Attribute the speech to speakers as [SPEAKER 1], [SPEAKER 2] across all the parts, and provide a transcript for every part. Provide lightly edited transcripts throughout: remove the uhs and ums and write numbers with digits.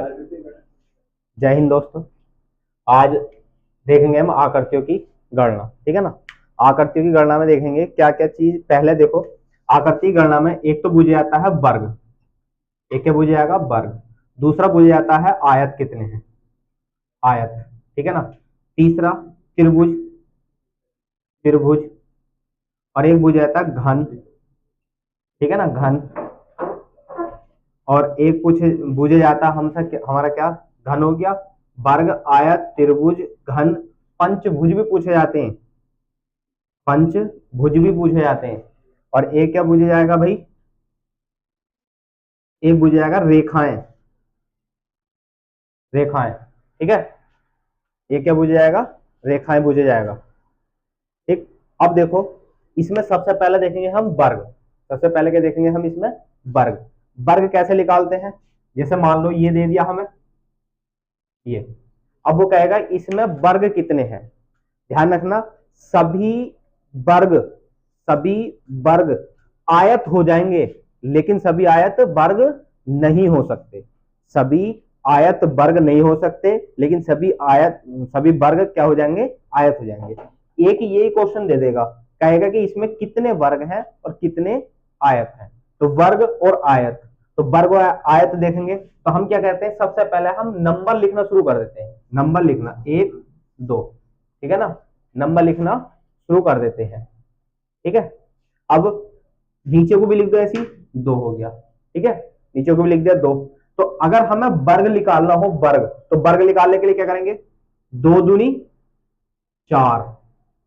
[SPEAKER 1] जय हिंद दोस्तों। आज देखेंगे हम आकृतियों की गणना। ठीक है ना। आकृतियों की गणना में देखेंगे क्या क्या चीज। पहले देखो, आकृति की गणना में एक तो पूछा जाता है वर्ग। एक क्या पूछा जाएगा? वर्ग। दूसरा पूछा जाता है आयत कितने हैं, आयत। ठीक है ना। तीसरा त्रिभुज, त्रिभुज। और एक पूछा जाता है घन। ठीक है ना, घन। और एक पूछे जाता है हमसे हमारा क्या? घन हो गया। वर्ग, आयत, त्रिभुज, घन, पंचभुज भी पूछे जाते हैं। पंचभुज भी पूछे जाते हैं। और एक क्या पूछा जाएगा भाई? एक पूछा जाएगा रेखाएं, रेखाएं। ठीक है। एक क्या पूछा जाएगा? रेखाएं पूछा जाएगा। ठीक। अब देखो, इसमें सबसे पहले देखेंगे हम वर्ग। सबसे पहले क्या देखेंगे हम इसमें? वर्ग। वर्ग कैसे निकालते हैं? जैसे मान लो ये दे दिया हमें, ये। अब वो कहेगा इसमें वर्ग कितने हैं। ध्यान रखना, सभी वर्ग, सभी वर्ग आयत हो जाएंगे, लेकिन सभी आयत वर्ग नहीं हो सकते। सभी आयत वर्ग नहीं हो सकते, लेकिन सभी आयत, सभी वर्ग क्या हो जाएंगे? आयत हो जाएंगे। एक यही क्वेश्चन दे देगा, कहेगा कि इसमें कितने वर्ग हैं और कितने आयत हैं। तो वर्ग और आयत, तो वर्ग और आयत देखेंगे तो हम क्या कहते हैं? सबसे पहले हम नंबर लिखना शुरू कर देते हैं। नंबर लिखना, एक, दो। ठीक है ना। नंबर लिखना शुरू कर देते हैं। ठीक है। अब नीचे को भी लिख दो ऐसी, दो हो गया। ठीक है। नीचे को भी लिख दिया, दो। तो अगर हमें वर्ग निकालना हो, वर्ग, तो वर्ग निकालने के लिए क्या करेंगे? दो दूनी चार।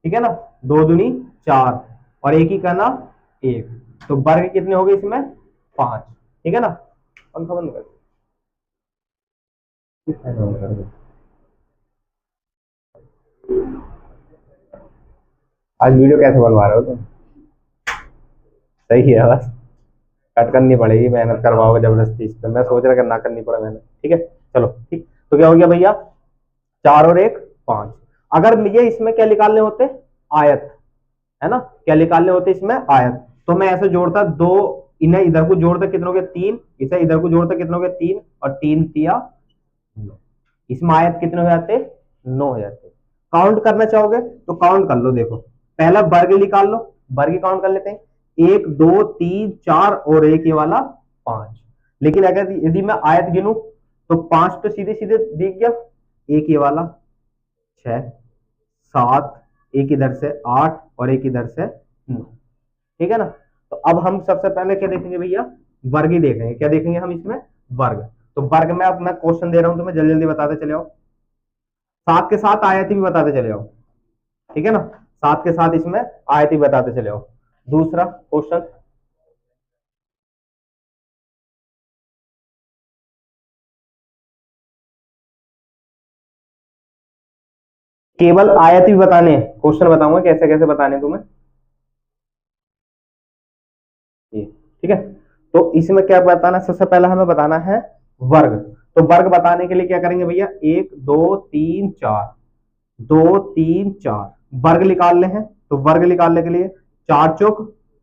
[SPEAKER 1] ठीक है ना। दो दूनी चार, और एक ही करना एक। तो वर्ग कितने हो गए इसमें? पांच। ठीक है ना। पंखा बंद कर दो। आज वीडियो कैसे बनवा रहे हो तुम? सही है, बस कट करनी पड़ेगी, मेहनत करवाओगे जबरदस्ती इस पे। मैं सोच रहा कि ना करनी पड़े मेहनत। ठीक है। चलो ठीक। तो क्या हो गया भैया? चार और एक, पांच। अगर मुझे इसमें क्या निकालने होते? आयत। है ना। क्या निकालने होते इसमें? आयत। तो मैं ऐसे जोड़ता, दो इन्हें इधर को जोड़ता, कितने हो गए? तीन। इसे इधर को जोड़ता, कितने हो गए? तीन। और तीन तिया नौ। इसमें आयत कितने हो जाते? नौ हो जाते। काउंट करना चाहोगे तो काउंट कर लो। देखो, पहला वर्ग निकाल लो। वर्ग काउंट कर लेते हैं, एक, दो, तीन, चार और एक ये वाला पांच। लेकिन अगर यदि मैं आयत गिनूं तो पांच तो सीधे सीधे दिख गया, एक ये वाला छह, सात, एक इधर से आठ और एक इधर से नौ। ठीक है ना। तो अब हम सबसे पहले क्या देखेंगे भैया? वर्ग ही देखेंगे। क्या देखेंगे हम इसमें? वर्ग। तो वर्ग में अब मैं क्वेश्चन दे रहा हूं, तुम्हें जल्दी जल्दी बताते चले आओ। साथ के साथ आयत भी बताते चले आओ। ठीक है ना। साथ के साथ इसमें आयत ही बताते चले आओ। दूसरा क्वेश्चन, केवल आयत ही बताने। क्वेश्चन बताऊंगा कैसे कैसे बताने तुम्हें। ये ठीक है। तो इसमें क्या बताना? सबसे पहले हमें बताना है वर्ग। तो वर्ग बताने के लिए क्या करेंगे भैया? एक, दो, तीन, चार। दो, तीन, चार वर्ग निकालने हैं। तो वर्ग निकालने के लिए चार चौक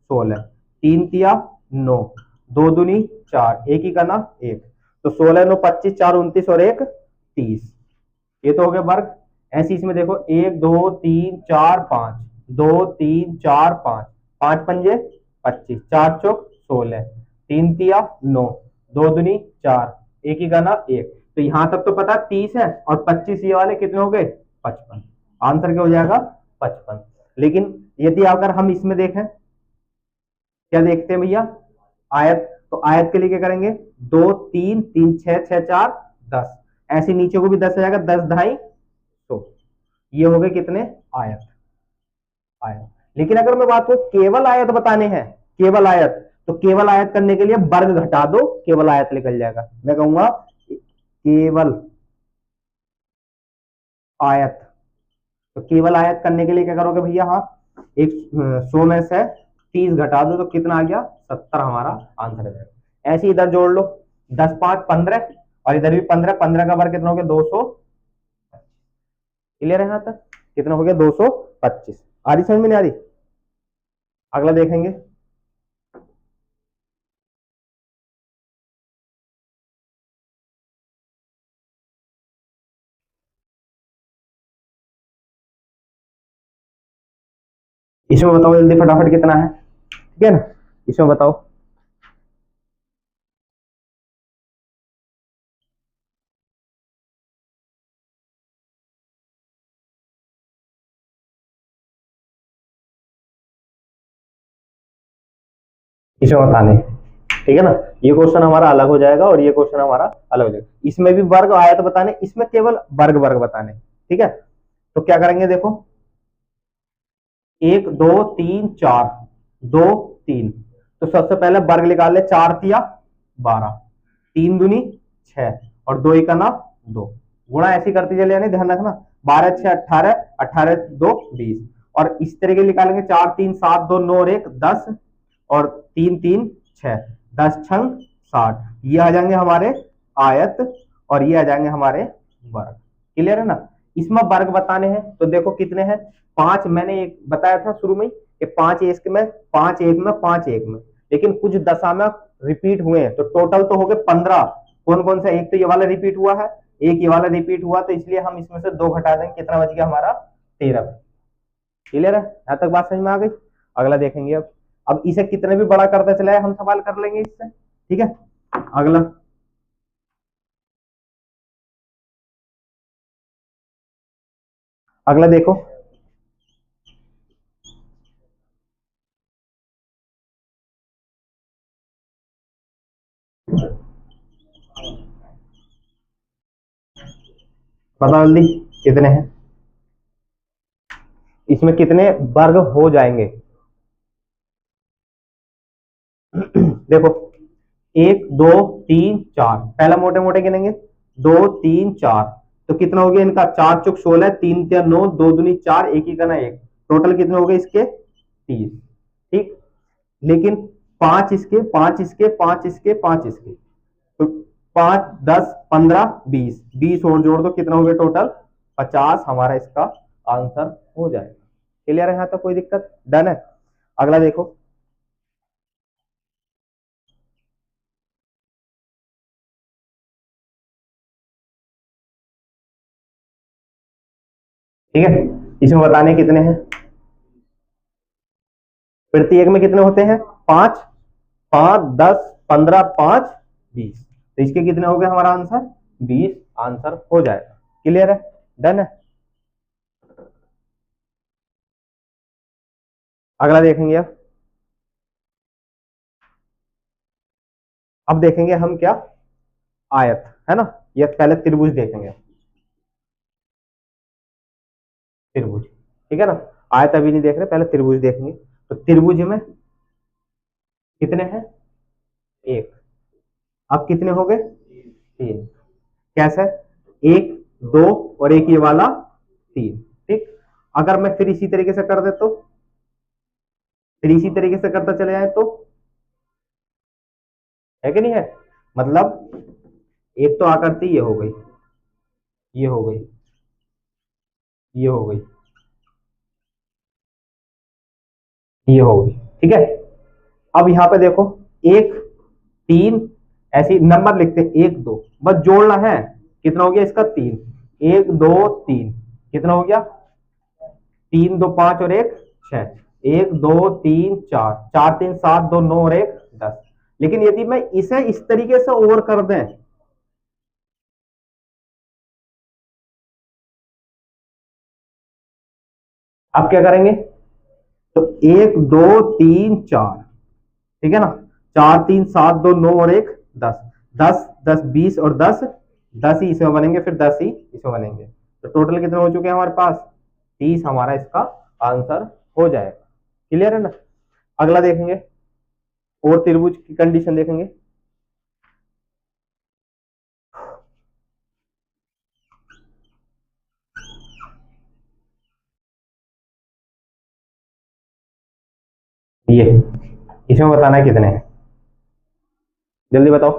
[SPEAKER 1] 16, तीन तिया नौ, दो दूनी चार, एक ही करना एक। तो 16 नौ 25, चार 29 और एक 30। ये तो हो गया वर्ग। ऐसे इसमें देखो, एक, दो, तीन, चार, पांच। दो, तीन, चार, पांच। पांच पंजे 25, चार चौक 16, तीन तिया नौ, दो दुनी चार, एक ही करना एक। तो यहां तक तो पता 30 है, और 25 ये वाले कितने हो गए? 55। आंसर क्या हो जाएगा? 55। लेकिन यदि अगर हम इसमें देखें, क्या देखते हैं भैया? आयत। तो आयत के लिए क्या करेंगे? दो, तीन, तीन, छह, छह, चार, 10। ऐसे नीचे को भी 10 आ जाएगा, 10 ढाई 100। ये हो गए कितने? आयत। आयत। लेकिन अगर मैं बात करूं केवल आयत बताने हैं, केवल आयत, तो केवल आयत करने के लिए वर्ग घटा दो, केवल आयत निकल जाएगा। मैं कहूंगा केवल आयत। तो केवल आयत करने के लिए क्या करोगे भैया? हाँ, एक 100 में से 30 घटा दो तो कितना आ गया? 70 हमारा आंसर है। ऐसे इधर जोड़ लो, 10 5 15, और इधर भी 15, 15 का वर्ग कितना हो गया? 200। क्लियर है यहाँ तक? कितना हो गया? 225। आ रही समझ में? नहीं आ रही? अगला देखेंगे। इसमें बताओ जल्दी फटाफट कितना है, ठीक है ना, इसमें बताओ। इसमें बताने, ठीक है ना। ये क्वेश्चन हमारा अलग हो जाएगा और ये क्वेश्चन हमारा अलग हो जाएगा। इसमें भी वर्ग आया तो बताने, इसमें केवल वर्ग वर्ग बताने, ठीक है। तो क्या करेंगे देखो, एक दो तीन चार, दो तीन, तो सबसे पहले वर्ग निकाल ले, चार तिया 12, तीन दूनी 6 और दो एक ना 2, गुणा ऐसी करती चले जाने, ध्यान रखना। 12 6 18, 18 2 20, और इस तरीके निकालेंगे, 4 3 7 2 9 और 1 10, और 3 3 6, 10 छंग 60, ये आ जाएंगे हमारे आयत और ये आ जाएंगे हमारे वर्ग। क्लियर है ना। इसमें वर्ग बताने हैं तो देखो कितने हैं, पांच, मैंने एक बताया था शुरू में कि पांच एक में, पांच एक में, पांच एक में, लेकिन कुछ दशमलव रिपीट हुए हैं, तो टोटल तो हो गए 15। कौन कौन सा, एक तो ये वाला रिपीट हुआ है, एक ये वाला रिपीट हुआ, तो इसलिए हम इसमें से दो घटा देंगे, कितना बच गया हमारा 13। क्लियर है, यहां तक बात समझ में आ गई। अगला देखेंगे अब इसे कितने भी बड़ा करते चले हम सवाल कर लेंगे इससे, ठीक है। अगला, अगला देखो, बताओ जल्दी कितने हैं, इसमें कितने वर्ग हो जाएंगे। देखो, एक दो तीन चार, पहला मोटे मोटे गिनेंगे, दो तीन चार, तो कितना हो गया इनका, चार चुक 16, तीन तिया 9, दो दूनी 4, एक ही करना 1, टोटल कितने हो गए इसके 30, ठीक। लेकिन पांच इसके, पांच इसके, पांच इसके, पांच इसके, तो 5 10 15 20, 20 और जोड़ दो, कितना हो गया टोटल 50, हमारा इसका आंसर हो जाएगा। क्लियर है, यहां तक कोई दिक्कत, डन है। अगला देखो, ठीक है। इसमें बताने कितने हैं, प्रत्येक में कितने होते हैं, पांच, 5 10 15 5 20, तो इसके कितने हो गए हमारा आंसर 20, आंसर हो जाएगा। क्लियर है, डन है। अगला देखेंगे अब देखेंगे हम क्या, आयत, है ना। ये पहले त्रिभुज देखेंगे, त्रिभुज, ठीक है ना। आयत अभी नहीं देख रहे, पहले त्रिभुज देखेंगे। तो त्रिभुज में कितने हैं, एक, अब कितने हो गए तीन, कैसे, एक दो और एक ये वाला तीन, ठीक। अगर मैं फिर इसी तरीके से कर दे तो, फिर इसी तरीके से करता चले जाए तो, है कि नहीं है, मतलब एक तो आकृति ये हो गई, ये हो गई, ये हो गई, ये हो गई, ठीक है। अब यहां पे देखो, एक तीन, ऐसी नंबर लिखते हैं, एक दो, बस जोड़ना है, कितना हो गया इसका तीन, एक दो तीन, कितना हो गया, तीन दो पांच और एक छह, एक दो तीन चार, चार तीन सात, दो नौ और एक 10। लेकिन यदि मैं इसे इस तरीके से और कर दें, अब क्या करेंगे, तो एक दो तीन चार, ठीक है ना, चार तीन सात, दो नौ और एक 10, 10 10 20 और 10, 10 ही इसमें बनेंगे, फिर 10 ही इसमें बनेंगे, तो टोटल कितने हो चुके हैं हमारे पास 30, हमारा इसका आंसर हो जाएगा। क्लियर है ना। अगला देखेंगे, और त्रिभुज की कंडीशन देखेंगे। ये इसमें बताना है कितने हैं, जल्दी बताओ,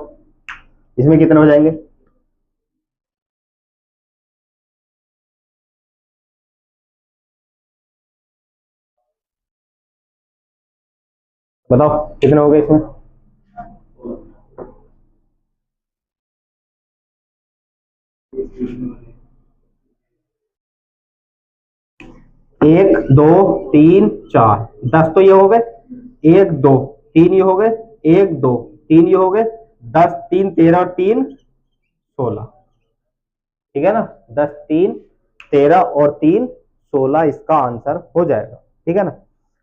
[SPEAKER 1] इसमें कितने हो जाएंगे, बताओ कितने हो गए इसमें, एक दो तीन चार, 10 तो ये हो गए, एक दो तीन ये हो गए, एक दो तीन ये हो गए, 10 3 13 और 3 16, ठीक है ना। 10 3 13 और 3 16 इसका आंसर हो जाएगा, ठीक है ना।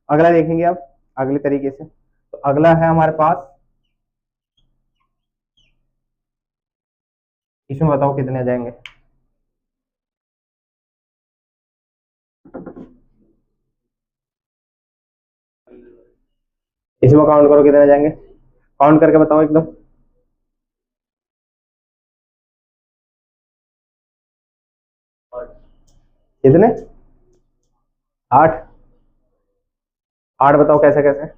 [SPEAKER 1] अगला देखेंगे अब अगले तरीके से। तो अगला है हमारे पास, इसमें बताओ कितने आ जाएंगे। इसमें काउंट करो कितने आ जाएंगे, काउंट करके बताओ एकदम। कितने, 8, 8 बताओ कैसे कैसे।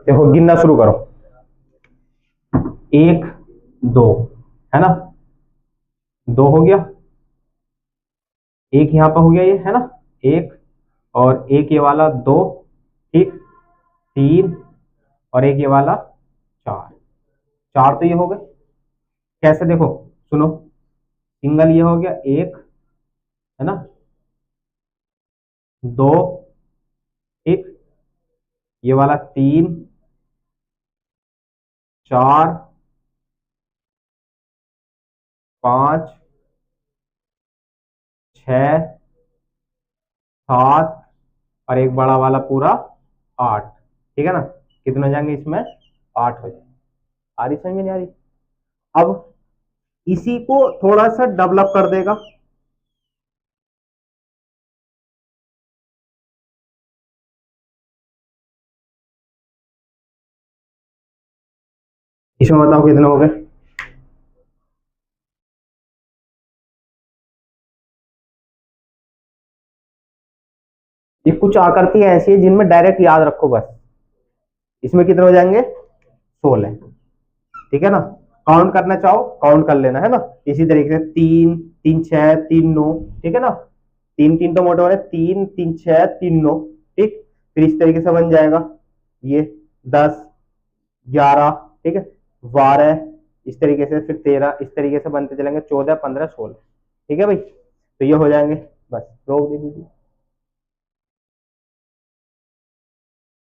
[SPEAKER 1] देखो गिनना शुरू करो, एक दो, है ना, दो हो गया, एक यहाँ पर हो गया ये, है ना, एक, और एक ये वाला दो, ठीक, तीन, और एक ये वाला चार, चार तो ये हो गए। कैसे देखो, सुनो, सिंगल ये हो गया एक, है ना, दो, ठीक, ये वाला तीन, चार, पांच, छ, सात, और एक बड़ा वाला पूरा 8, ठीक है ना। कितने हो जाएंगे इसमें, 8 हो जाएंगे। आ रही समझ में, नहीं आ रही। अब इसी को थोड़ा सा डेवलप कर देगा, इसमें बताओ कितने हो गए। ये कुछ आकृति ऐसी है जिनमें डायरेक्ट याद रखो बस। इसमें कितने हो जाएंगे, 16, ठीक है ना। काउंट करना चाहो काउंट कर लेना, है ना। इसी तरीके से 3 3 6 3 9, ठीक है ना, तीन तीन तो मोटे वाले, 3 3 6 3 9, ठीक। फिर इस तरीके से बन जाएगा ये 10 11, ठीक है, 12, इस तरीके से, फिर 13, इस तरीके से बनते चलेंगे, 14 15 16, ठीक है भाई। तो ये हो जाएंगे, बस रोक दे दीजिए।